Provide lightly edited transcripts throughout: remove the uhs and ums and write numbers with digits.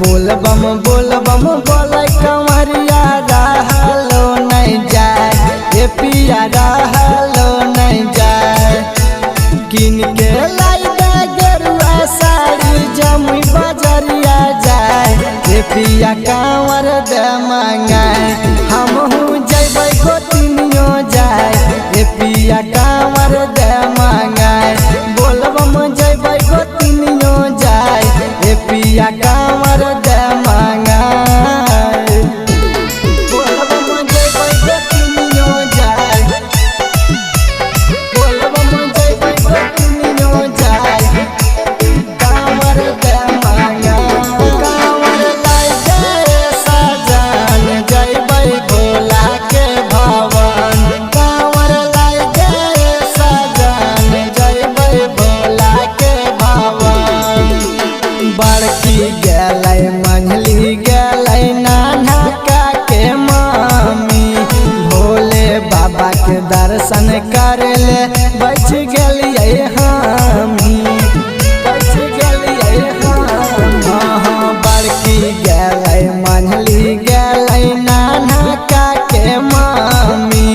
बोल बम बोले कंवरिया रहलो नहीं जाए ये पिया रहलो नहीं जाए। किन के लाई दे गेरुआ साड़ी जमुई बजरिया जाए ये पिया कांवर दे मंगाए। हमहू जैबै गोतिनियो जाए ये पिया कांवर दे मंगाए। बोल बम जैबै गोतिनियो जाए ये पिया कांवर दे मंगाए। बोल बम जैबै गोतिनियो जाए, बोल बम जैबै गोतिनियो जाए कांवर दे मंगाए। कांवर लाई दे सजन जैबै भोला के भवन। कांवर लाई दे सजन जैबै भोला के भवन। बड़की गेलै मंझली गेलै नानका के मामी। भोले बाबा के दर्शन करे ले बच गेलियै हमी, बच गेलियै हम। हाँ बड़की गेलै मंझली गेलै नानका के मामी।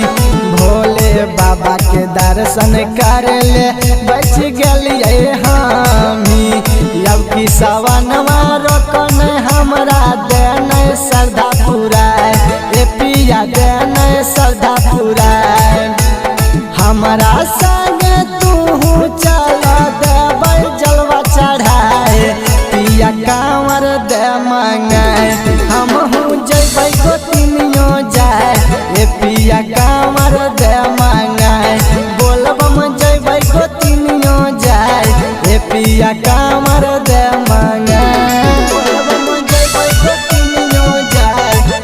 भोले बाबा के दर्शन करे ले बच गेलियै हमी। अब की सवनवा रोकन हमरा देन श्रद्धा पुराए ए पिया देन श्रद्धा पुराए। हमरा संग तू चल देबै जलवा चढ़ाए पिया कांवर दे मंगाए। हमहू जैबै गोतिनियो जाए ए पिया कांवर दे मंगाए। बोल बम जैबै गोतिनियो जाए ए पिया कांवर दे मंगाए। बोल बम जैबै गोतिनियो जाए,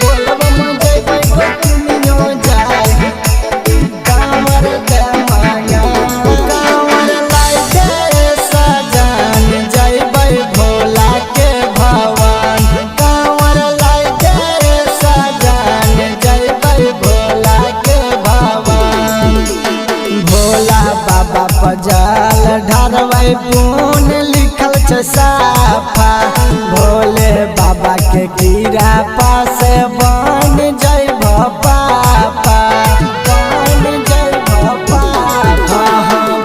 बोल बम जैबै गोतिनियो जाए कांवर दे मंगाए। कांवर लाई दे सजन जैबै भोला के भवन। कांवर लाई दे सजन जैबै भोला के भवन। भोला बाबा पजल ढारबै पुन लिखल छ साफा। भोले बाबा के कीड़ा पास बन जैब पापा, बन जैब पापा।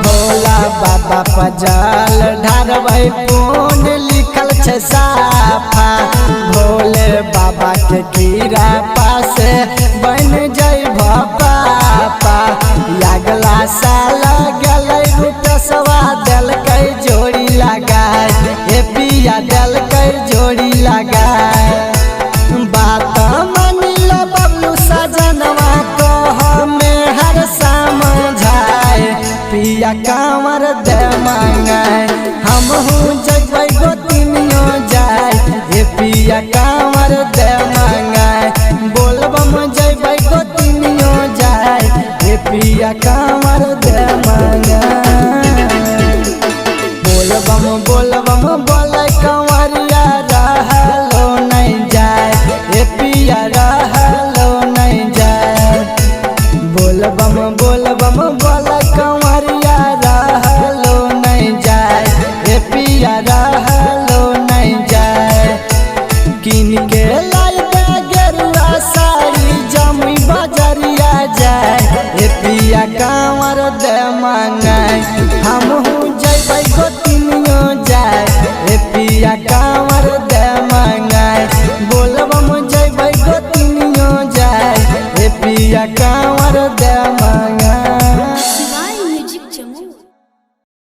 भोला बाबा पजल ढारबै पुन लिखल छ साफा। भोले बाबा के कीड़ा पास बन जैब पापा। अगला साल गलै रुपसवा देलकै जोड़ी लगाए ए पिया देलकै जोड़ी लगाए। बात मानिल बबलू सजनवा कह में हर समझाए पिया कांवर दे मंगाए। हमहू जैबै गोतिनियो जाए ए पिया कांवर दे मंगाए। बोल बम जैबै गोतिनियो जाए ए पिया कांवर दे मंगाए।